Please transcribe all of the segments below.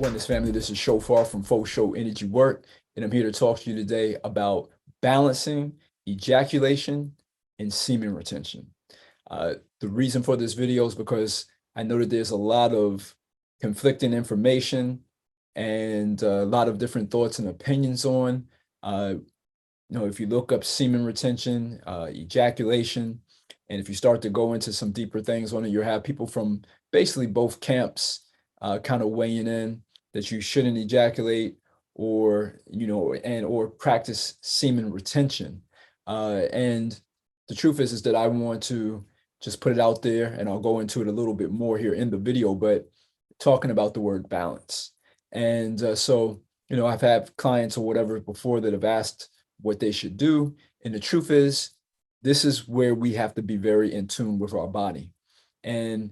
Oneness family, this is Shophar from Faux Show Energy Work, and I'm here to talk to you today about balancing ejaculation and semen retention. The reason for this video is because I know that there's a lot of conflicting information and a lot of different thoughts and opinions on. If you look up semen retention, ejaculation, and if you start to go into some deeper things on it, you'll have people from basically both camps kind of weighing in that you shouldn't ejaculate or practice semen retention. And the truth is that I want to just put it out there, and I'll go into it a little bit more here in the video, but talking about the word balance. And I've had clients or whatever before that have asked what they should do. And the truth is, this is where we have to be very in tune with our body. And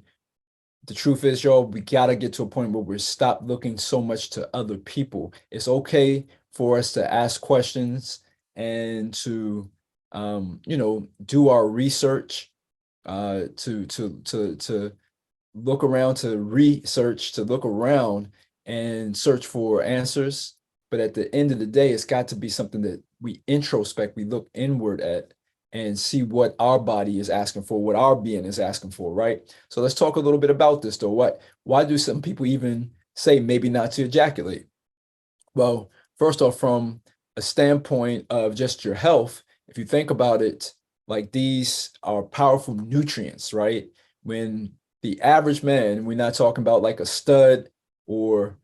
the truth is, y'all, we got to get to a point where we stop looking so much to other people. It's okay for us to ask questions and to, do our research, to look around, to look around and search for answers. But at the end of the day, it's got to be something that we introspect, we look inward at and see what our body is asking for, what our being is asking for, right? So let's talk a little bit about this though. Why do some people even say maybe not to ejaculate? Well, first off, from a standpoint of just your health, if you think about it, like these are powerful nutrients, right? When the average man, we're not talking about like a stud or,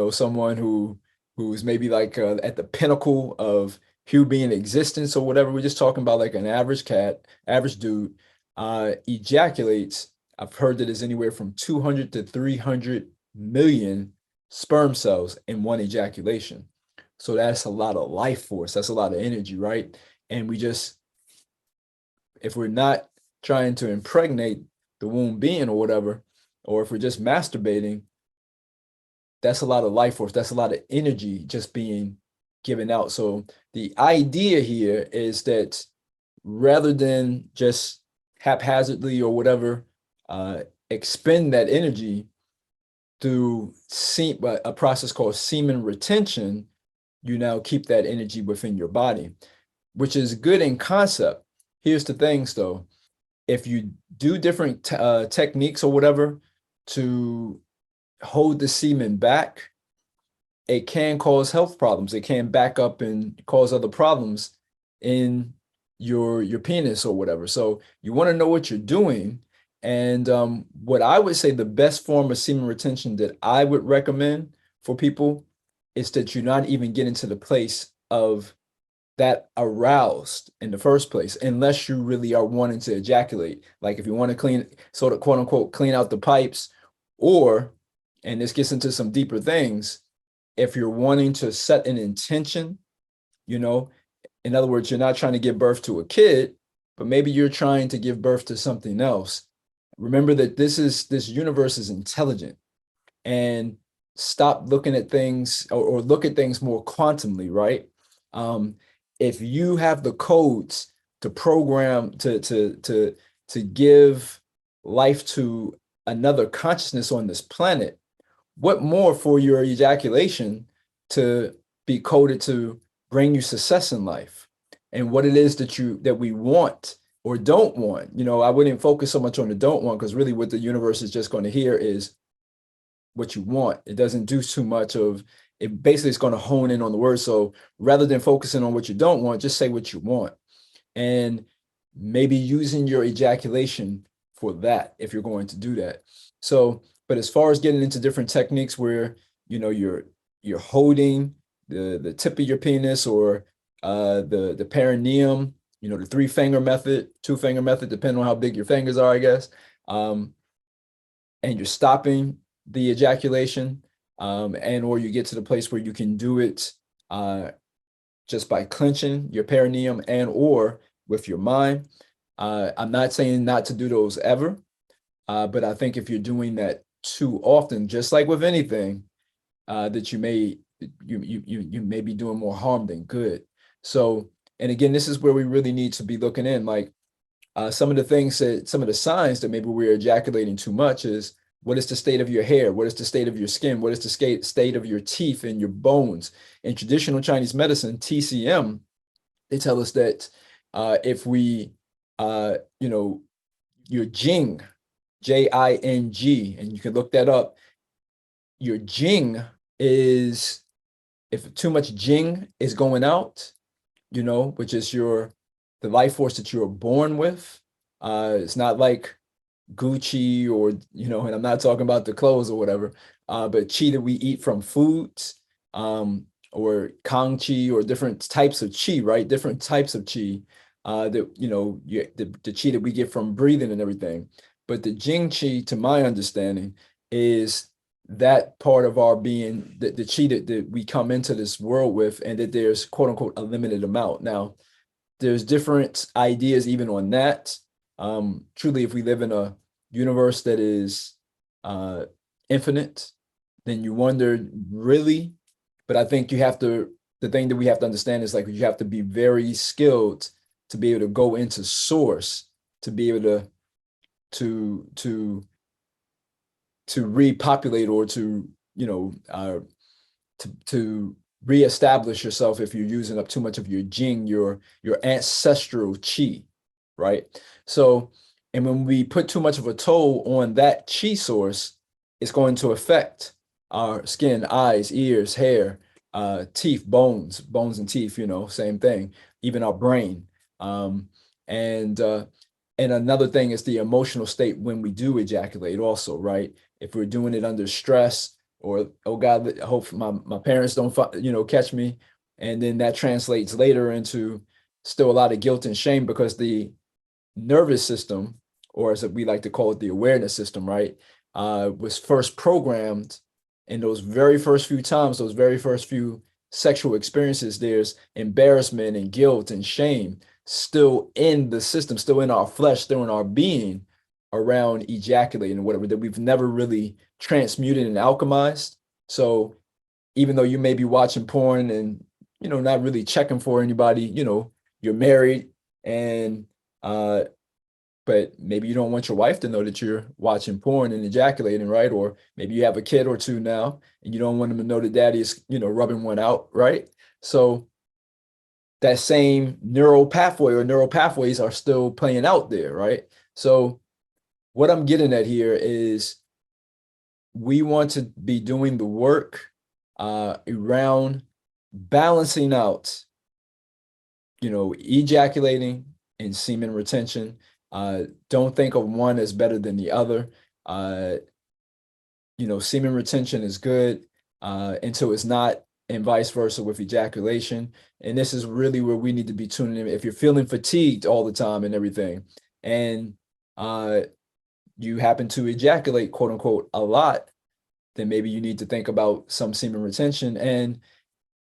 someone who's maybe like at the pinnacle of human existence or whatever. We're just talking about like an average dude, ejaculates. I've heard that is anywhere from 200 to 300 million sperm cells in one ejaculation. So that's a lot of life force. That's a lot of energy, right? And if we're not trying to impregnate the womb being or whatever, or if we're just masturbating, that's a lot of life force. That's a lot of energy just being given out. So the idea here is that rather than just haphazardly or whatever, expend that energy through a process called semen retention, you now keep that energy within your body, which is good in concept. Here's the things though. If you do different techniques or whatever to hold the semen back, it can cause health problems. It can back up and cause other problems in your penis or whatever. So you want to know what you're doing. And what I would say the best form of semen retention that I would recommend for people is that you not even get into the place of that aroused in the first place, unless you really are wanting to ejaculate. Like if you want to sort of quote unquote, clean out the pipes, or, and this gets into some deeper things, if you're wanting to set an intention, in other words, you're not trying to give birth to a kid, but maybe you're trying to give birth to something else. Remember that this universe is intelligent, and stop looking at things or look at things more quantumly, right? If you have the codes to program to give life to another consciousness on this planet, what more for your ejaculation to be coded to bring you success in life, and what it is that we want or don't want. I wouldn't focus so much on the don't want, because really what the universe is just going to hear is what you want. It doesn't do too much of it. Basically, it's going to hone in on the word. So rather than focusing on what you don't want, just say what you want, and maybe using your ejaculation for that if you're going to do that. So, but as far as getting into different techniques where you're holding the tip of your penis or the perineum, the 3-finger method, 2-finger method, depending on how big your fingers are, I guess, and you're stopping the ejaculation, and or you get to the place where you can do it just by clenching your perineum and or with your mind. I'm not saying not to do those ever, but I think if you're doing that too often, just like with anything, that you may be doing more harm than good. So, and again, this is where we really need to be looking in. Like some of the signs that maybe we're ejaculating too much is What is the state of your hair? What is the state of your skin? What is the state of your teeth and your bones? In traditional Chinese medicine, TCM, they tell us that if we, you know, your Jing, Jing, and you can look that up. Your Jing is, if too much Jing is going out, which is the life force that you're born with. It's not like Gucci or, and I'm not talking about the clothes or whatever, but chi that we eat from foods, or Kang chi, or different types of chi, right? Different types of chi, that, the chi that we get from breathing and everything. But the Jing chi, to my understanding, is that part of our being, the chi that we come into this world with, and that there's quote unquote a limited amount. Now, there's different ideas even on that. Truly, if we live in a universe that is infinite, then you wonder, really? But I think the thing that we have to understand is, like, you have to be very skilled to be able to go into source, to be able to repopulate, or to, to reestablish yourself if you're using up too much of your Jing, your ancestral chi, right? So, and when we put too much of a toll on that chi source, it's going to affect our skin, eyes, ears, hair, teeth, bones and teeth, same thing, even our brain. And another thing is the emotional state when we do ejaculate also, right? If we're doing it under stress, or, oh God, I hope my parents don't, catch me. And then that translates later into still a lot of guilt and shame, because the nervous system, or as we like to call it, the awareness system, right, was first programmed in those very first few times, those very first few sexual experiences. There's embarrassment and guilt and shame still in the system, still in our flesh, still in our being, around ejaculating, whatever, that we've never really transmuted and alchemized. So even though you may be watching porn and, not really checking for anybody, you're married, and but maybe you don't want your wife to know that you're watching porn and ejaculating, right? Or maybe you have a kid or two now, and you don't want them to know that daddy is, rubbing one out, right? So that same neural pathway or neural pathways are still playing out there, right? So what I'm getting at here is, we want to be doing the work around balancing out, ejaculating and semen retention. Don't think of one as better than the other. Semen retention is good until it's not, and vice versa with ejaculation. And this is really where we need to be tuning in. If you're feeling fatigued all the time and everything, and you happen to ejaculate, quote unquote, a lot, then maybe you need to think about some semen retention. And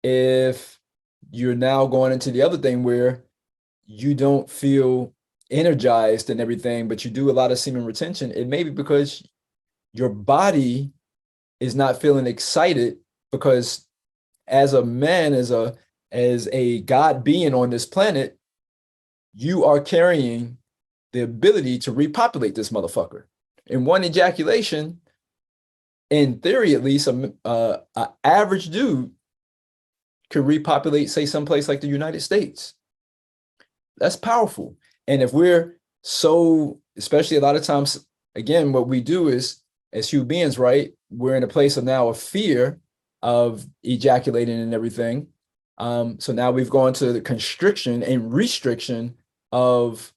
if you're now going into the other thing where you don't feel energized and everything, but you do a lot of semen retention, it may be because your body is not feeling excited, because as a man, as a God being on this planet, you are carrying the ability to repopulate this motherfucker. In one ejaculation, in theory, at least, a average dude could repopulate, say, someplace like the United States. That's powerful. And if we're so, especially a lot of times, again, what we do is, as human beings, right, we're in a place of now of fear of ejaculating and everything. So now we've gone to the constriction and restriction of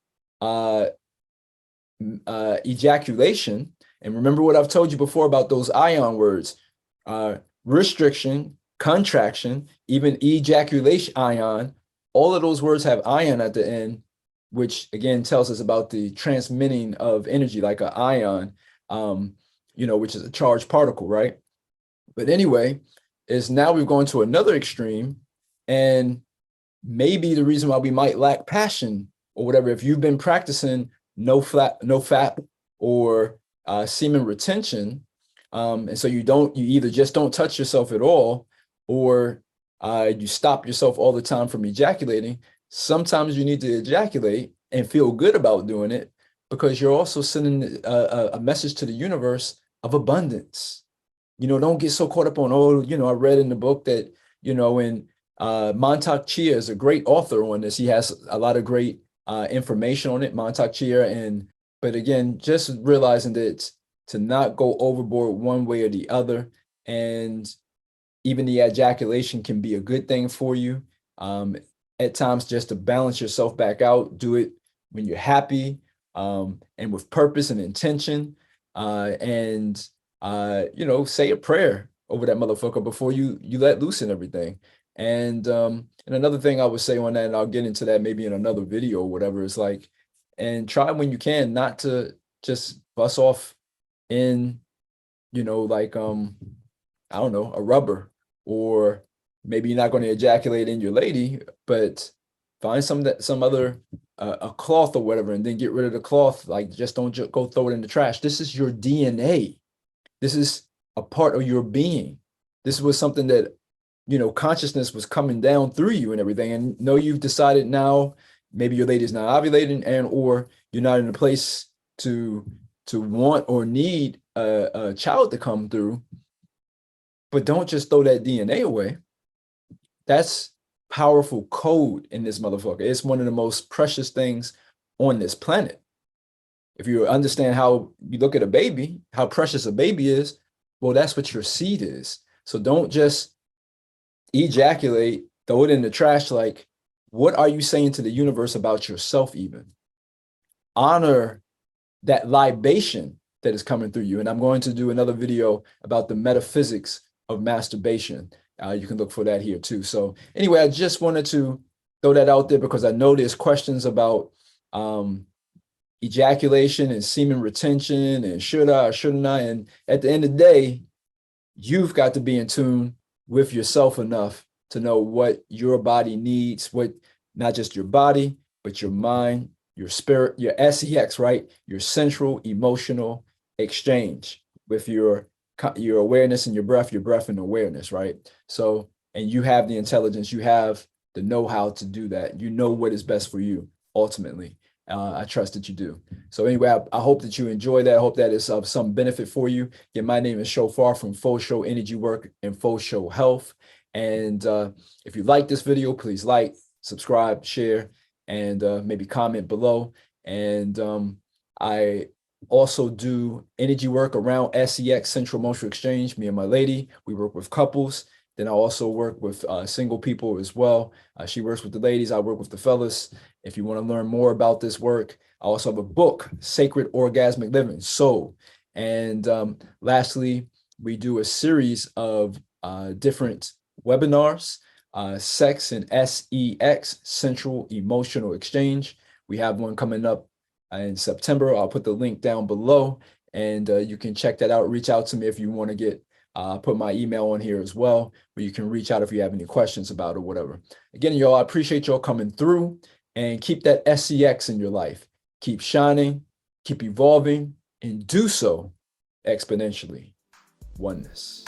ejaculation. And remember what I've told you before about those ion words: restriction, contraction, even ejaculation, ion. All of those words have ion at the end, which again tells us about the transmitting of energy, like an ion, which is a charged particle, right? But anyway, is now we've gone to another extreme, and maybe the reason why we might lack passion or whatever, if you've been practicing no fat or semen retention, and so you either just don't touch yourself at all, or you stop yourself all the time from ejaculating. Sometimes you need to ejaculate and feel good about doing it, because you're also sending a message to the universe of abundance. Don't get so caught up on, oh, I read in the book that, and Montauk Chia is a great author on this. He has a lot of great information on it, Montauk Chia. But again, just realizing that to not go overboard one way or the other. And even the ejaculation can be a good thing for you. At times, just to balance yourself back out, do it when you're happy, and with purpose and intention. And say a prayer over that motherfucker before you let loose and everything. And another thing I would say on that, and I'll get into that maybe in another video or whatever, is like, and try when you can not to just bust off in, like I don't know, a rubber, or maybe you're not going to ejaculate in your lady, but find some other a cloth or whatever, and then get rid of the cloth. Like, just don't go throw it in the trash. This is your DNA. This is a part of your being. This was something that, consciousness was coming down through you and everything. And you've decided now, maybe your lady's not ovulating, and or you're not in a place to want or need a child to come through. But don't just throw that DNA away. That's powerful code in this motherfucker. It's one of the most precious things on this planet. If you understand how you look at a baby, how precious a baby is, well, that's what your seed is. So don't just ejaculate, throw it in the trash. Like, what are you saying to the universe about yourself even? Honor that libation that is coming through you. And I'm going to do another video about the metaphysics of masturbation. You can look for that here too. So anyway, I just wanted to throw that out there because I know there's questions about ejaculation and semen retention and should I or shouldn't I? And at the end of the day, you've got to be in tune with yourself enough to know what your body needs, what not just your body, but your mind, your spirit, your S.E.X, right? Your central emotional exchange with your awareness and your breath and awareness, right? So, and you have the intelligence, you have the know-how to do that. You know what is best for you, ultimately. I trust that you do. So anyway, I hope that you enjoy that. I hope that is of some benefit for you. Again, my name is Shophar from Faux Show Energy Work and Faux Show Health. And if you like this video, please like, subscribe, share, and maybe comment below. And I also do energy work around S.E.X, Central Emotional Exchange. Me and my lady, we work with couples. Then I also work with single people as well. She works with the ladies, I work with the fellas. If you want to learn more about this work, I also have a book, Sacred Orgasmic Living, Soul. And lastly, we do a series of different webinars, Sex and S.E.X, Central Emotional Exchange. We have one coming up in September. I'll put the link down below, and you can check that out. Reach out to me if you want to get, put my email on here as well, where you can reach out if you have any questions about it or whatever. Again, y'all, I appreciate y'all coming through, and keep that S.E.X in your life. Keep shining, keep evolving, and do so exponentially. Oneness.